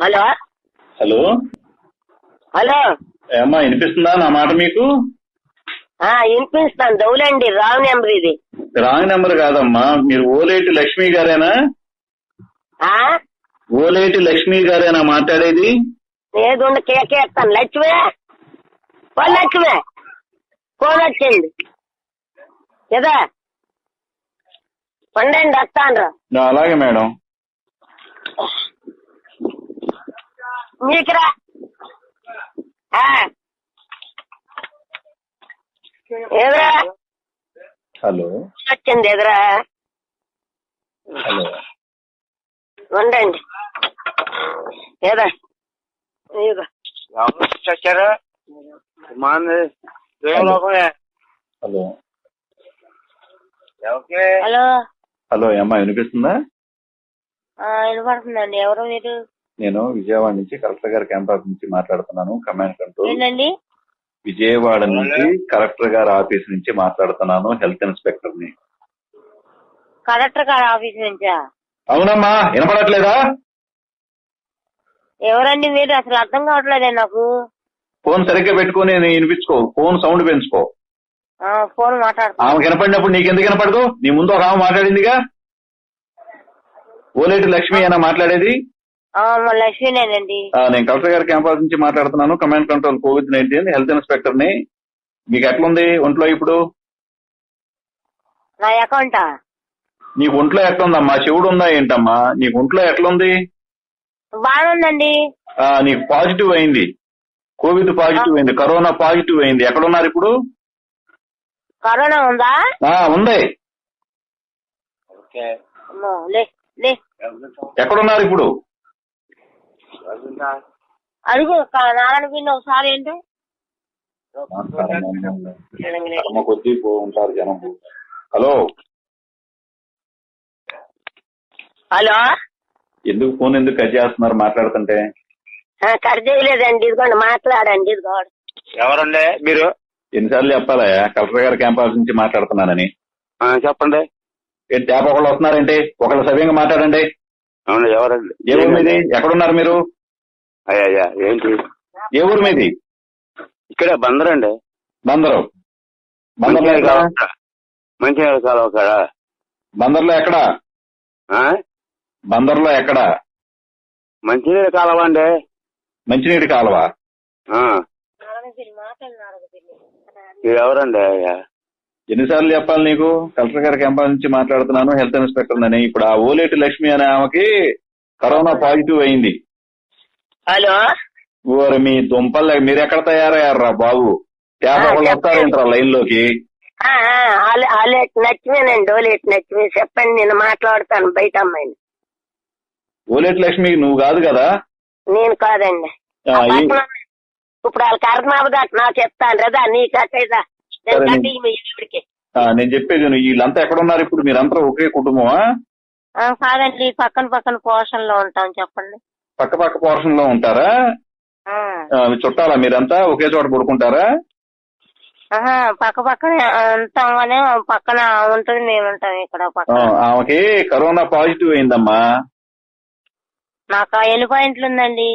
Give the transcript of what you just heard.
Hello hello hello ఏమ్మా వినిపిస్తుందా నా మాట మీకు? వినిపిస్తాను. దౌలండి, రాంగ్ నెంబర్ ఇది. రాంగ్ నెంబర్ కాదమ్మా, మీరు ఓలేటి లక్ష్మి గారేనా? ఓలేటి లక్ష్మి గారేనా మాట్లాడేది? ఏదో కేకేస్తాను. లక్ష్మే లక్ష్మే ఫోన్ వచ్చింది కదా, పండండి వస్తాను. అలాగే మేడం. మీకురా ఎదురా హలో వచ్చింది, ఎదురా హలో ఉండండి. ఏదా వచ్చారా? హలో హలో హలో ఏమ్మా వినిపిస్తుందా? వినపడుతుందండి. ఎవరు మీరు? నేను విజయవాడ నుంచి కలెక్టర్ గారి క్యాంపస్ నుంచి మాట్లాడుతున్నాను. Command control. ఏంటండి? విజయవాడ నుంచి కలెక్టర్ గారి ఆఫీస్ నుంచి మాట్లాడుతున్నాను. హెల్త్ ఇన్స్పెక్టర్ ని. కలెక్టర్ గారి ఆఫీస్ నుంచా? అవునమ్మా, వినపడట్లేదా? ఎవరండి మీరు? అసలు అర్థం కావట్లేదే నాకు. ఫోన్ సరిగ్గా పెట్టుకుని వినిపించుకో, ఫోన్ సౌండ్ పెంచుకో. ఫోన్ మాట్లాడుతున్నా. ఆమె వినపడినప్పుడు నీకెందుకు వినపడదు? నీ ముందు ఒక ఆమె మాట్లాడిందిగా. ఓలేటి లక్ష్మి అయినా మాట్లాడేది? లక్ష్మీనేనండి. నేను కలెక్టర్ గారి క్యాంపస్ నుంచి మాట్లాడుతున్నాను. Command control COVID-19 health inspector ని. మీకు ఎట్లుంది ఒంట్లో ఇప్పుడు? నా అకౌంటా? నీకు ఒంట్లో ఎట్లుందమ్మా? చెవుడు ఉందా ఏంటమ్మా? నీకు ఒంట్లో ఎట్లుంది? బాగుందండి. నీకు పాజిటివ్ అయింది, కోవిడ్ పాజిటివ్ అయింది, కరోనా పాజిటివ్ అయింది. ఎక్కడున్నారు ఇప్పుడు? కరోనా ఉందా? ఉంది. ఎక్కడున్నారు ఇప్పుడు? అడుగు నారాయణ పిండి ఒకసారి. ఏంటి కొద్ది ఉంటారు జనం. హలో హలో ఎందుకు ఫోన్ ఎందుకు కట్ చేస్తున్నారు మాట్లాడుతుంటే? కట్ చేయలేదండి, ఇదిగోండి మాట్లాడండి. ఇదిగోండి. ఎవరండి మీరు? ఎన్నిసార్లు చెప్పాలా కలెక్టర్ గారి క్యాంపస్ నుంచి మాట్లాడుతున్నానని? చెప్పండి. ఏంటి తేప ఒకళ్ళు వస్తున్నారేంటి? ఒకళ్ళు సవ్యంగా మాట్లాడండి. అవును, ఎవరండి? ఏ ఊరు మీది? ఎక్కడున్నారు మీరు? అయ్యా ఏంటి? ఏ ఊరు మీది? ఇక్కడే బందరండి. బందరు. బందర్లో ఎక్కడ? మంచినీళ్ళ కాలువ కాడ. బందర్లో ఎక్కడ? బందర్లో ఎక్కడ? మంచినీళ్ళ కాలువ అండి. మంచినీటి కాలువ. మీరు ఎవరండి? అయ్యా ఎన్నిసార్లు చెప్పాలి నీకు? కలెక్టర్ గారి క్యాంపస్ నుంచి మాట్లాడుతున్నాను, హెల్త్ ఇన్స్పెక్టర్ అని. ఇప్పుడు ఆ ఓలేటి లక్ష్మి అనే ఆమెకి కరోనా పాజిటివ్ అయింది. హలో ఓరి మీ దుంపల్, మీరు ఎక్కడ తయారయ్యారా బాబు? వాళ్ళు వస్తారేంట్రా లైన్ లోకి? నచ్చిమేనండి. ఓలేటి లక్ష్మి చెప్పండి, నేను మాట్లాడతాను బయట అమ్మాయిని. ఓలేటి లక్ష్మి నువ్వు కాదు కదా? నేను కాదండి. ఇప్పుడు వాళ్ళకి అర్థం అవ్వదాట. నాకు చెప్తాను రదా, నీ కట్టేదా నేను చెప్పేది. వీళ్ళంతా ఎక్కడున్నారు ఇప్పుడు? మీరంతా ఒకే కుటుంబమా? కాదండి, పక్కన పక్కన పోర్షన్ లో ఉంటాం. చెప్పండి. పక్క పక్క పోర్షన్ లో ఉంటారా? చుట్టాలా మీరంతా? ఒకే చోట పడుకుంటారా? పక్క పక్కన ఉంటాం కానీ పక్కన ఉంటుంది, మేము ఉంటాం ఇక్కడ పక్కన. ఆమెకి కరోనా పాజిటివ్ అయిందమ్మా. నాకు ఎన్ని పాయింట్లు ఉందండి?